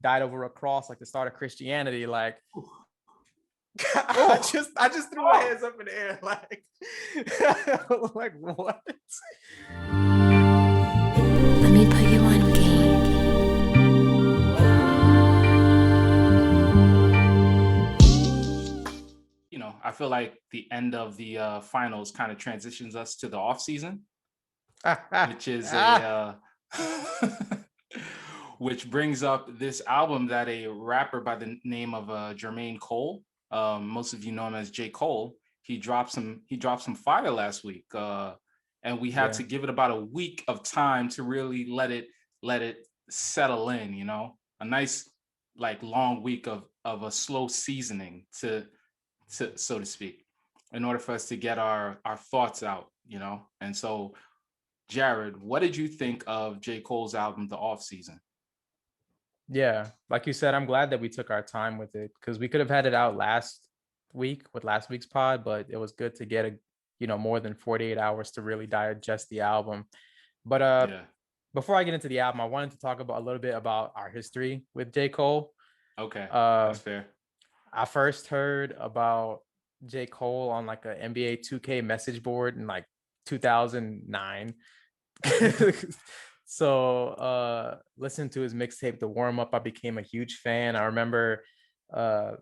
died over a cross, like the start of Christianity. Like, Oh. I just threw my hands up in the air, like, like what? Let me put you on game. You know, I feel like the end of the finals kind of transitions us to the off season, which is a which brings up this album that a rapper by the name of J.Cole, most of you know him as J.Cole, he dropped some fire last week, and we had to give it about a week of time to really let it settle in. You know, a nice like long week of a slow seasoning to so to speak, in order for us to get our thoughts out. You know, and so Jared, what did you think of J. Cole's album, The Off Season? Yeah, like you said, I'm glad that we took our time with it, because we could have had it out last week with last week's pod, but it was good to get more than 48 hours to really digest the album. But Yeah. before I get into the album, I wanted to talk about a little bit about our history with J. Cole. Okay, Uh, that's fair. I first heard about J. Cole on like a NBA 2K message board in like 2009. So listening to his mixtape, The Warm Up, I became a huge fan. I remember uh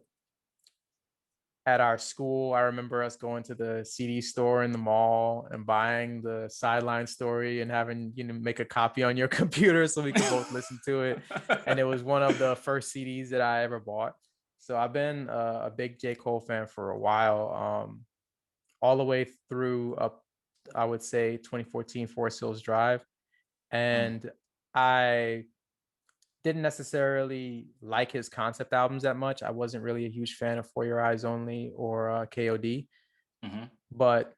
at our school, I remember us going to the CD store in the mall and buying the Sideline Story and having make a copy on your computer so we could both listen to it. And it was one of the first CDs that I ever bought. So I've been a big J. Cole fan for a while, all the way through up, I would say 2014 Forest Hills Drive. And I didn't necessarily like his concept albums that much. I wasn't really a huge fan of For Your Eyes Only or KOD. But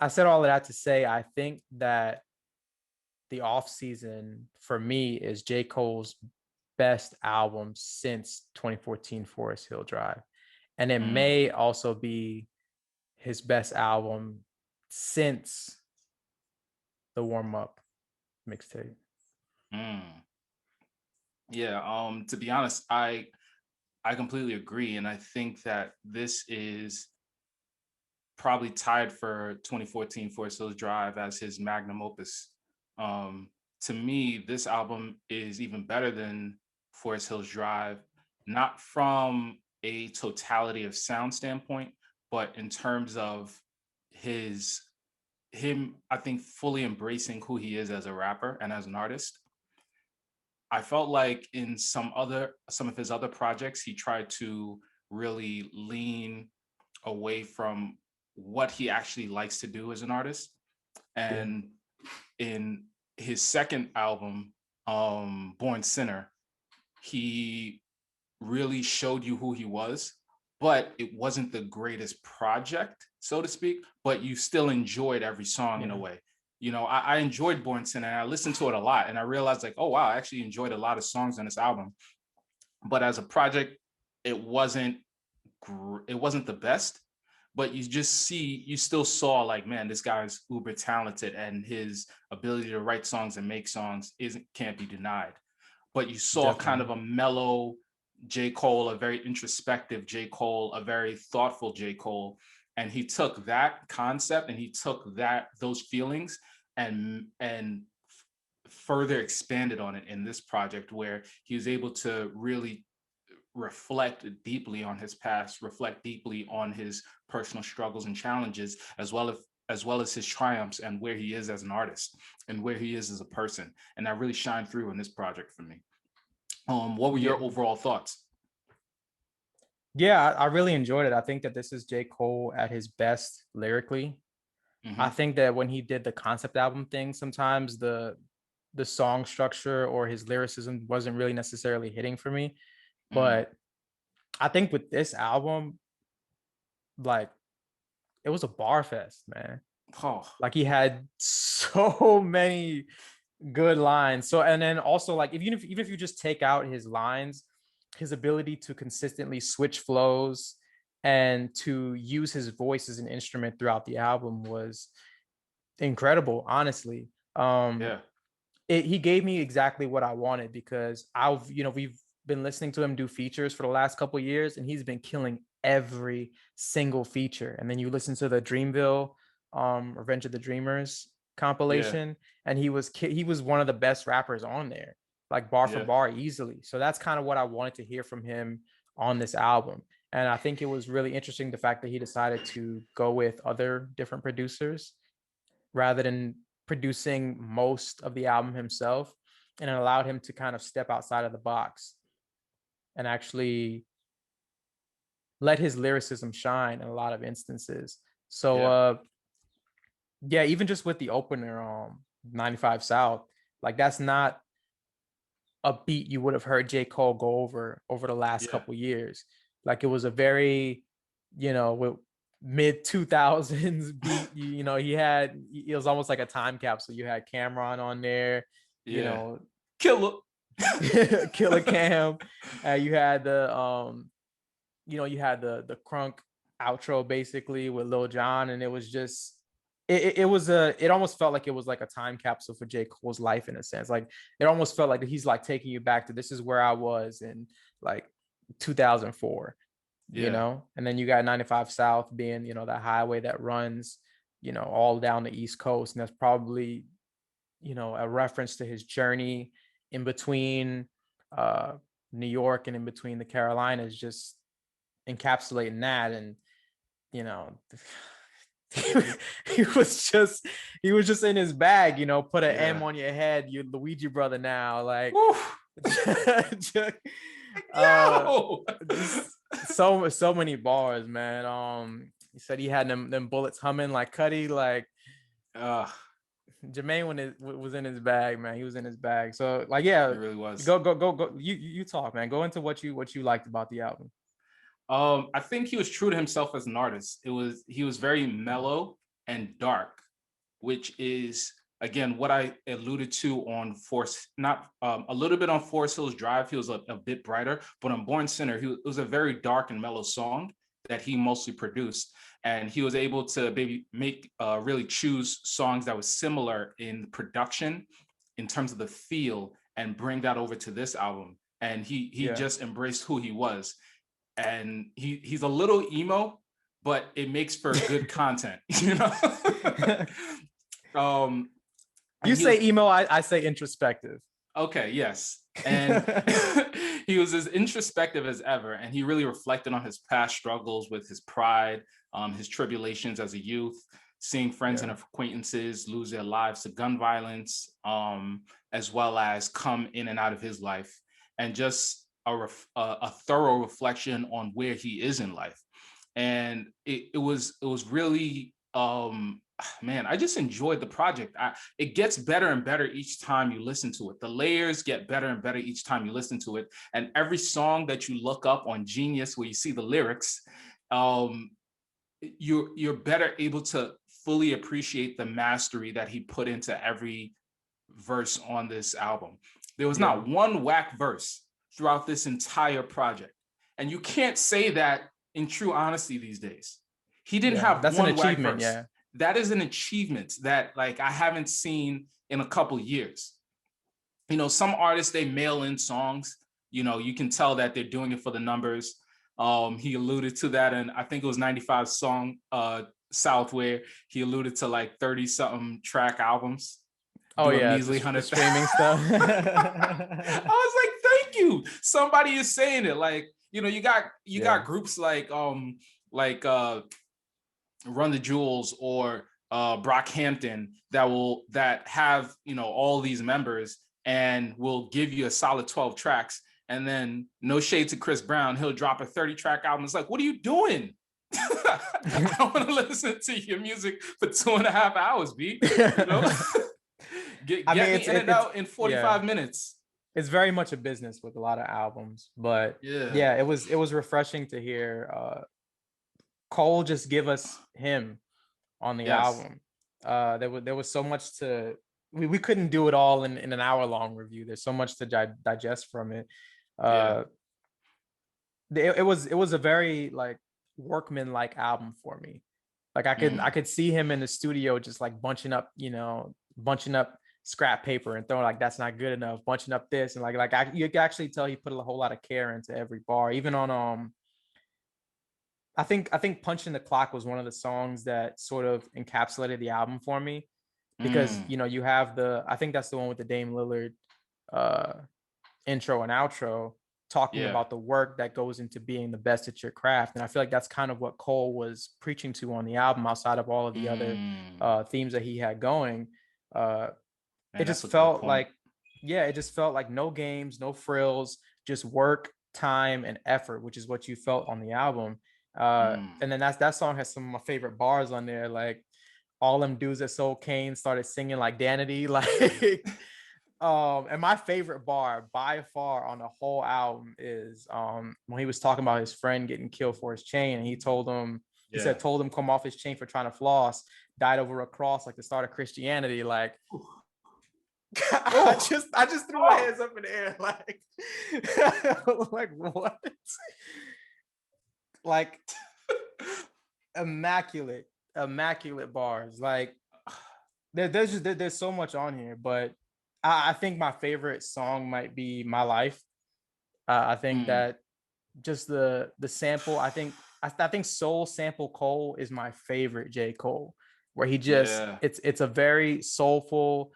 I said all of that to say I think that the off season for me is J. Cole's best album since 2014 Forest Hill Drive. And it may also be his best album since the Warm Up mixtape. Yeah, to be honest, I completely agree, and I think that this is probably tied for 2014 Forest Hills Drive as his magnum opus. To me, this album is even better than Forest Hills Drive, not from a totality of sound standpoint, but in terms of him, I think, fully embracing who he is as a rapper and as an artist. I felt like in some of his other projects, he tried to really lean away from what he actually likes to do as an artist. And in his second album, Born Sinner, he really showed you who he was, but it wasn't the greatest project, so to speak, but you still enjoyed every song in a way. You know, I enjoyed Born Sinner and I listened to it a lot, and I realized like, oh wow, I actually enjoyed a lot of songs on this album. But as a project, it wasn't the best, but you still saw like, man, this guy's uber talented and his ability to write songs and make songs can't be denied. But you saw kind of a mellow J. Cole, a very introspective J. Cole, a very thoughtful J. Cole. And he took that concept and he took those feelings and further expanded on it in this project, where he was able to really reflect deeply on his past, reflect deeply on his personal struggles and challenges, as well as his triumphs and where he is as an artist and where he is as a person. And that really shined through in this project for me. What were your overall thoughts? Yeah, I really enjoyed it. I think that this is J. Cole at his best lyrically. I think that when he did the concept album thing, sometimes the song structure or his lyricism wasn't really necessarily hitting for me. But I think with this album, like, it was a bar fest, man. Like, he had so many good lines. So, and then also, like, even if you just take out his lines, his ability to consistently switch flows and to use his voice as an instrument throughout the album was incredible, honestly. He gave me exactly what I wanted, because we've been listening to him do features for the last couple of years, and he's been killing every single feature. And then you listen to the Dreamville, Revenge of the Dreamers Yeah. compilation, and he was one of the best rappers on there, like bar for Yeah. bar easily. So that's kind of what I wanted to hear from him on this album. And I think it was really interesting the fact that he decided to go with other different producers rather than producing most of the album himself, and it allowed him to kind of step outside of the box and actually let his lyricism shine in a lot of instances. So Yeah. yeah, even just with the opener 95 South, like that's not a beat you would have heard J. Cole go over the last Yeah. couple years. Like it was a very, with mid 2000s beat. It was almost like a time capsule. You had Cameron on there, Yeah. Killer. Killer Cam. You had you had the crunk outro basically with Lil Jon, and it was just it almost felt like it was like a time capsule for J. Cole's life in a sense. Like it almost felt like he's like taking you back to, this is where I was in like 2004, Yeah. and then you got 95 South being, that highway that runs, all down the East Coast. And that's probably, a reference to his journey in between uh New York and in between the Carolinas, just encapsulating that. And you know he he was just in his bag, put an Yeah. M on your head, you Luigi brother now, like Yo! so many bars, man. He said he had them bullets humming like Cuddy, like uh, Jermaine when it was in his bag, man. He was in his bag. So like, it yeah, really was. go. You talk, man. Go into what you liked about the album. I think he was true to himself as an artist. He was very mellow and dark, which is again what I alluded to on Force, not a little bit on Forest Hills Drive. He was a bit brighter, but on Born Sinner, it was a very dark and mellow song that he mostly produced, and he was able to maybe make really choose songs that was similar in production, in terms of the feel, and bring that over to this album. And he just embraced who he was, and he's a little emo, but it makes for good content, You say emo, I say introspective. Okay, yes. And he was as introspective as ever, and he really reflected on his past struggles with his pride, his tribulations as a youth, seeing friends and acquaintances lose their lives to gun violence, as well as come in and out of his life, and just a thorough reflection on where he is in life. And it was really man, I just enjoyed the project. It gets better and better each time you listen to it. The layers get better and better each time you listen to it. And every song that you look up on Genius, where you see the lyrics, you're better able to fully appreciate the mastery that he put into every verse on this album. There was not one whack verse throughout this entire project. And you can't say that in true honesty these days. He didn't have that's one an achievement, whack verse. That is an achievement that like I haven't seen in a couple years. Some artists, they mail in songs, you can tell that they're doing it for the numbers. He alluded to that, and I think it was 95 song South, where he alluded to like 30 something track albums. Oh yeah, measly the streaming stuff. I was like, thank you. Somebody is saying it. Like, you got groups like Run the Jewels or Brockhampton that have all these members and will give you a solid 12 tracks, and then no shade to Chris Brown, he'll drop a 30 track album. It's like, what are you doing? I don't want to listen to your music for 2.5 hours, B. Get me in and out in 45 minutes. It's very much a business with a lot of albums, but it was refreshing to hear Cole just give us him on the album. There was so much to we couldn't do it all in an hour-long review. There's so much to digest from it. It was a very like workman-like album for me. Like I could see him in the studio just like bunching up scrap paper and throwing like that's not good enough, bunching up this and you can actually tell he put a whole lot of care into every bar. Even on I think Punching the Clock was one of the songs that sort of encapsulated the album for me because Mm, you have I think that's the one with the Dame Lillard uh intro and outro talking yeah. about the work that goes into being the best at your craft. And I feel like that's kind of what Cole was preaching to on the album outside of all of the other Mm. themes that he had going. Uh it Man, that's just a good felt point. like, yeah, it just felt like no games, no frills, just work, time, and effort, which is what you felt on the album. Mm. And then that song has some of my favorite bars on there, like all them dudes at Soul Kane started singing like Danity, like and my favorite bar by far on the whole album is when he was talking about his friend getting killed for his chain, and he Yeah. said told him come off his chain for trying to floss, died over a cross like the start of Christianity. Like Oh, I just threw my oh. hands up in the air like like what? Like immaculate, immaculate bars. Like there's so much on here, but I think my favorite song might be My Life. I think Mm. that just the sample, I think Soul Sample Cole is my favorite J. Cole, where he just Yeah. it's a very soulful,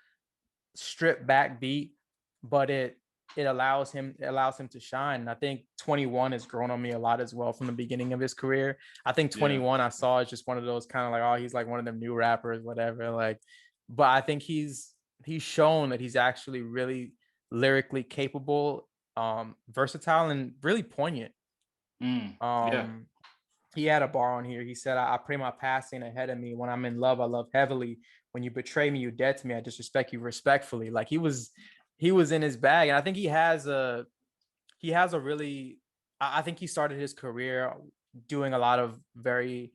stripped back beat, but it allows him to shine. And I think 21 has grown on me a lot as well from the beginning of his career. I think Yeah. 21 I saw is just one of those kind of like, oh, he's like one of them new rappers, whatever. Like, but I think he's shown that he's actually really lyrically capable, versatile, and really poignant. Mm. Yeah. Um, he had a bar on here. He said, I pray my past ain't ahead of me. When I'm in love, I love heavily. When you betray me, you dead to me. I disrespect you respectfully. Like he was in his bag. And I think he has a really, I think he started his career doing a lot of very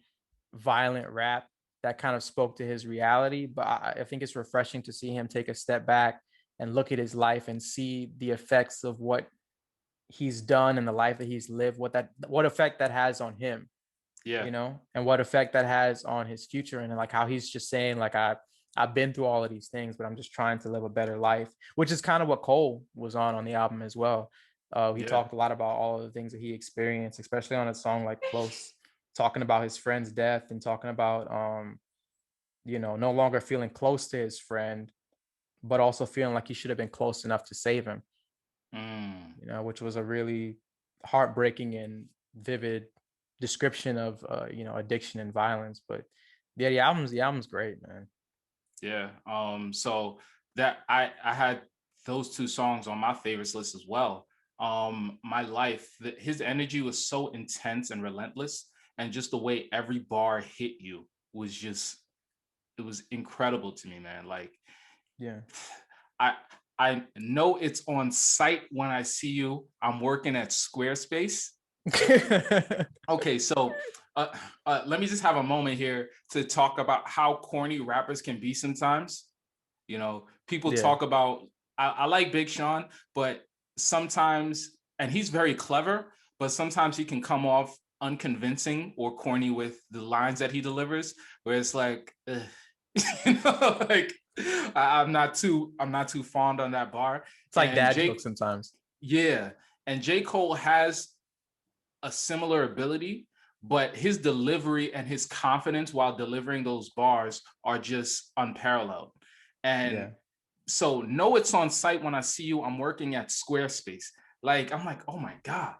violent rap that kind of spoke to his reality. But I think it's refreshing to see him take a step back and look at his life and see the effects of what he's done and the life that he's lived, what effect that has on him, Yeah. and what effect that has on his future, and like how he's just saying like I've been through all of these things, but I'm just trying to live a better life, which is kind of what Cole was on the album as well. He Yeah. talked a lot about all of the things that he experienced, especially on a song like Close, talking about his friend's death and talking about no longer feeling close to his friend, but also feeling like he should have been close enough to save him, Mm. which was a really heartbreaking and vivid description of addiction and violence. But yeah, the album's great, man. Yeah. So that I had those two songs on my favorites list as well. My life, his energy was so intense and relentless, and just the way every bar hit you was just it was incredible to me, man. Like Yeah. I I know it's on site when I see you. I'm working at Squarespace. Okay, so let me just have a moment here to talk about how corny rappers can be sometimes. People Yeah. talk about, I like Big Sean, but sometimes, and he's very clever, but sometimes he can come off unconvincing or corny with the lines that he delivers, where it's like, like I'm not too fond on that bar. It's like And dad jokes sometimes. Yeah, and J. Cole has a similar ability, but his delivery and his confidence while delivering those bars are just unparalleled. Yeah. And so, no, it's on site when I see you. I'm working at Squarespace. Like, I'm like, oh my God.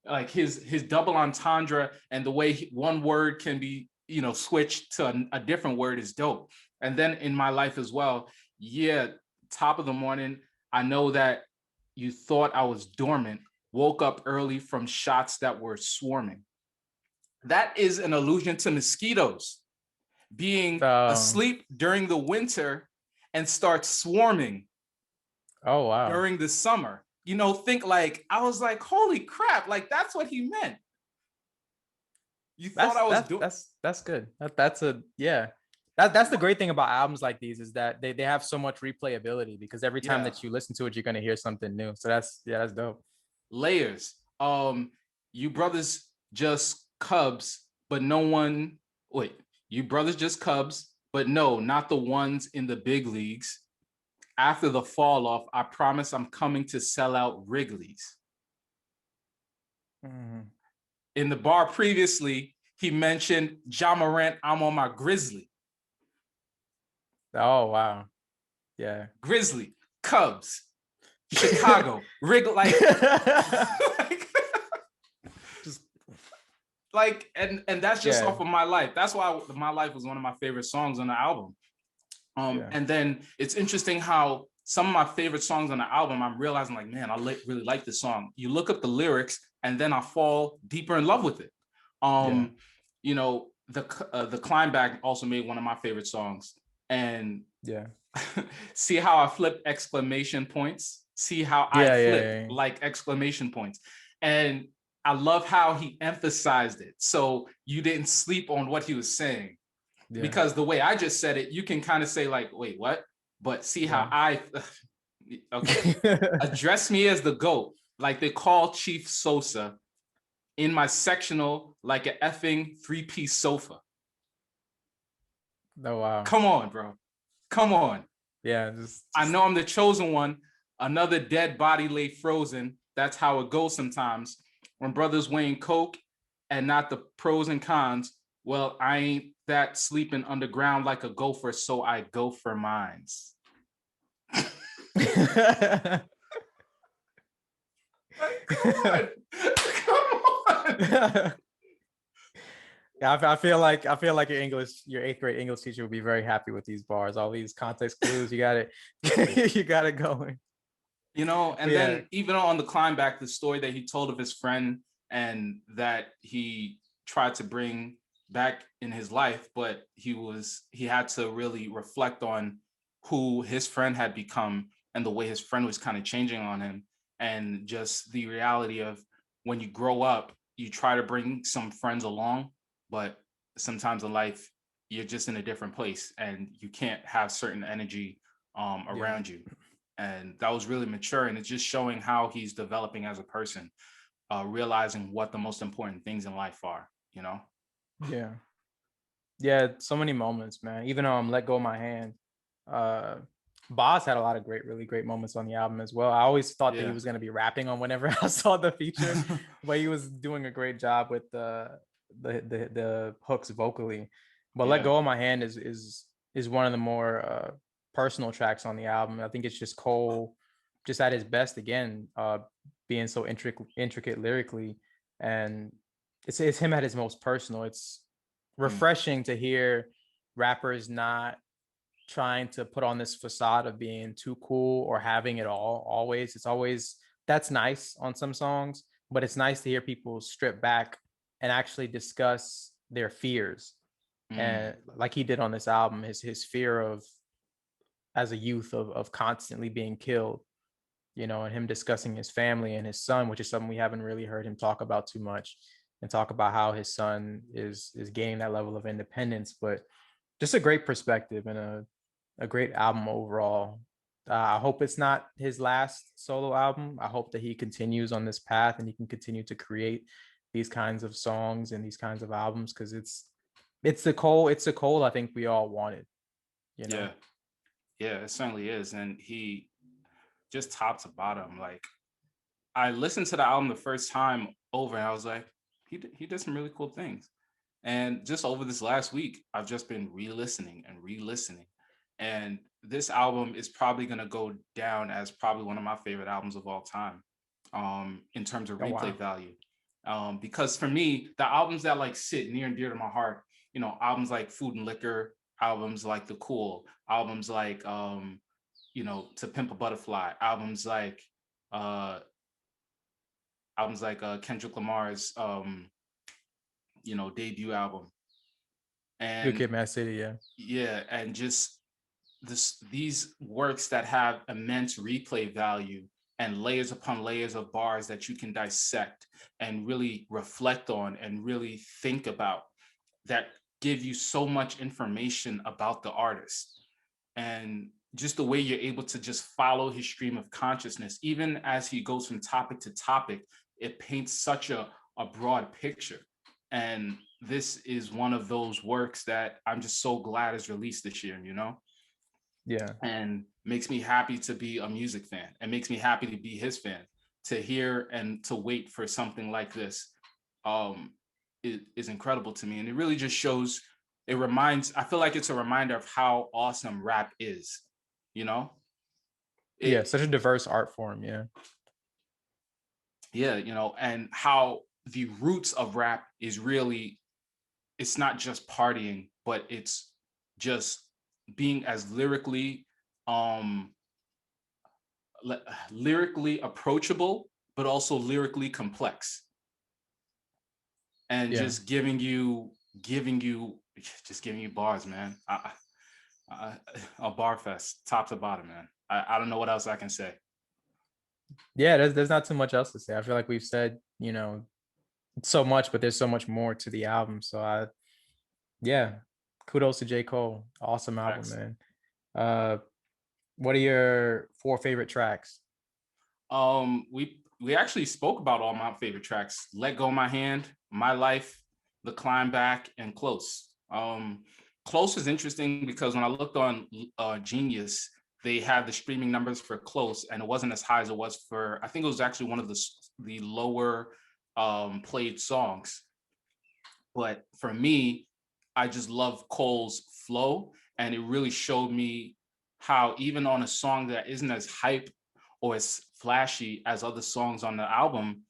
Like his double entendre and the way one word can be, switched to a different word is dope. And then in my life as well, yeah, top of the morning, I know that you thought I was dormant, woke up early from shots that were swarming. That is an allusion to mosquitoes being um asleep during the winter and start swarming oh wow. during the summer. Think like, I was like, holy crap, like that's what he meant. You thought That's I was that's doing. that's good. That's a yeah. That's the great thing about albums like these is that they have so much replayability because every time Yeah, that you listen to it, you're gonna hear something new. So that's dope. layers. You brothers just Cubs, but no one. Wait, you brothers just Cubs, but no, not the ones in the big leagues. after the fall off, I promise I'm coming to sell out Wrigley's. In the bar previously, he mentioned Ja Morant, I'm on my Grizzly. Oh, wow. Yeah. Grizzly, Cubs, Chicago, Wrigley, Just and that's just Yeah. off of My Life. That's why My Life was one of my favorite songs on the album. Yeah. And then it's interesting how some of my favorite songs on the album, I'm realizing like, man, I really like this song. You look up the lyrics and then I fall deeper in love with it. You know, the Climb Back also made one of my favorite songs. And Yeah. see how I flip exclamation points? See how I flip like exclamation points. And I love how he emphasized it. So you didn't sleep on what he was saying. Yeah. Because the way I just said it, you can kind of say like, wait, what? But see how okay. Address me as the GOAT, like they call Chief Sosa in my sectional like an effing 3-piece sofa. Oh, wow. Come on, bro. Come on. Yeah. I know I'm the chosen one. Another dead body lay frozen. That's how it goes sometimes. When brothers weighing coke and not the pros and cons, well, I ain't that sleeping underground like a gopher, so I go for mines. Come on. Come on. Yeah, I feel like your 8th grade English teacher would be very happy with these bars. All these context clues, you got it, you got it going. You know, and then even on the Climb Back, the story that he told of his friend and that he tried to bring back in his life, but he had to really reflect on who his friend had become and the way his friend was kind of changing on him, and just the reality of when you grow up, you try to bring some friends along, but sometimes in life you're just in a different place and you can't have certain energy around you. And that was really mature, and it's just showing how he's developing as a person, realizing what the most important things in life are, you know? Yeah, so many moments, man. Even Let Go of My Hand. Boz had a lot of really great moments on the album as well. I always thought that he was going to be rapping on whenever I saw the feature, but he was doing a great job with the hooks vocally. But Let Go of My Hand is one of the more personal tracks on the album. I think it's just Cole just at his best again, being so intricate lyrically, and it's him at his most personal. It's refreshing to hear rappers not trying to put on this facade of being too cool or having it all always. It's always, that's nice on some songs, but it's nice to hear people strip back and actually discuss their fears. And like he did on this album, his fear of, as a youth, of constantly being killed, you know, and him discussing his family and his son, which is something we haven't really heard him talk about too much, and talk about how his son is gaining that level of independence. But just a great perspective and a great album overall. I hope it's not his last solo album. I hope that he continues on this path and he can continue to create these kinds of songs and these kinds of albums, because it's the Cole I think we all wanted, you know? Yeah, it certainly is. And he just top to bottom, like, I listened to the album the first time over and I was like, he did some really cool things. And just over this last week, I've just been re-listening. And this album is probably going to go down as probably one of my favorite albums of all time, in terms of replay value. Because for me, the albums that like sit near and dear to my heart, you know, albums like Food and Liquor, albums like The Cool, albums like, you know, To Pimp a Butterfly, albums like Kendrick Lamar's, you know, debut album. And Good Kid, Mad City, yeah, and just these works that have immense replay value and layers upon layers of bars that you can dissect and really reflect on and really think about, that give you so much information about the artist. And just the way you're able to just follow his stream of consciousness, even as he goes from topic to topic, it paints such a broad picture. And this is one of those works that I'm just so glad is released this year, you know? Yeah. And makes me happy to be a music fan. It makes me happy to be his fan. To hear and to wait for something like this it is incredible to me. And it really just shows, I feel like it's a reminder of how awesome rap is, you know? Yeah, such a diverse art form. Yeah. Yeah, and how the roots of rap is really, it's not just partying, but it's just being as um lyrically approachable, but also lyrically complex, and Yeah. just giving you bars, man. A bar fest, top to bottom, man. I don't know what else I can say. Yeah, there's not too much else to say. I feel like we've said, so much, but there's so much more to the album. So yeah, kudos to J. Cole. Awesome album, Facts. man. Uh, what are your 4 favorite tracks? We actually spoke about all my favorite tracks: "Let Go My Hand," "My Life," "The Climb Back," and "Close." Close is interesting because when I looked on Genius, they had the streaming numbers for Close, and it wasn't as high as it was for, I think it was actually one of the lower played songs. But for me, I just love Cole's flow, and it really showed me how even on a song that isn't as hype or as flashy as other songs on the album,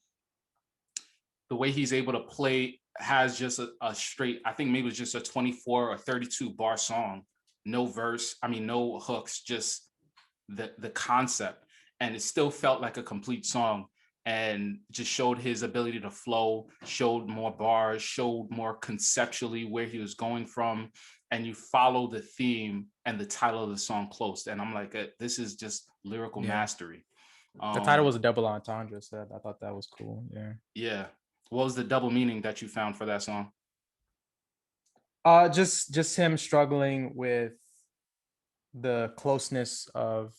the way he's able to play has just a straight, I think maybe it was just a 24 or 32 bar song, no verse, I mean, no hooks, just the concept. And it still felt like a complete song, and just showed his ability to flow, showed more bars, showed more conceptually where he was going from. And you follow the theme and the title of the song Close. And I'm like, this is just lyrical Yeah. mastery. The title was a double entendre, so I thought that was cool. Yeah. Yeah. What was the double meaning that you found for that song? Just him struggling with the closeness of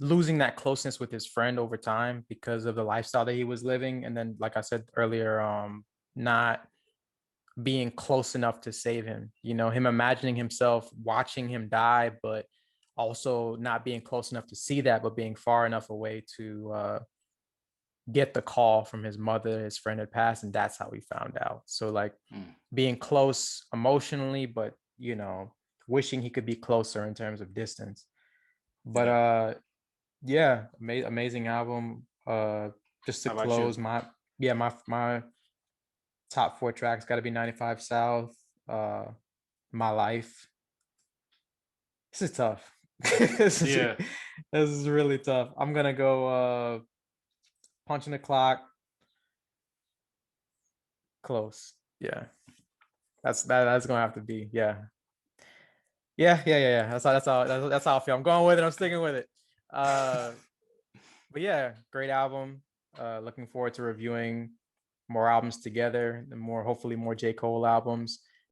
losing that closeness with his friend over time because of the lifestyle that he was living, and then, like I said earlier, not being close enough to save him. Him imagining himself watching him die, but also not being close enough to see that, but being far enough away to get the call from his mother. His friend had passed, and that's how he found out. So, like, being close emotionally, but wishing he could be closer in terms of distance. But yeah, amazing album. Just to How about you? close, my top 4 tracks got to be 95 South, My Life. This is tough. this is Yeah. this is really tough. I'm gonna go Punching the Clock, Close. Yeah, that's gonna have to be. Yeah. That's how I feel. I'm going with it. I'm sticking with it. But yeah, great album. Looking forward to reviewing more albums together, and hopefully more J. Cole albums.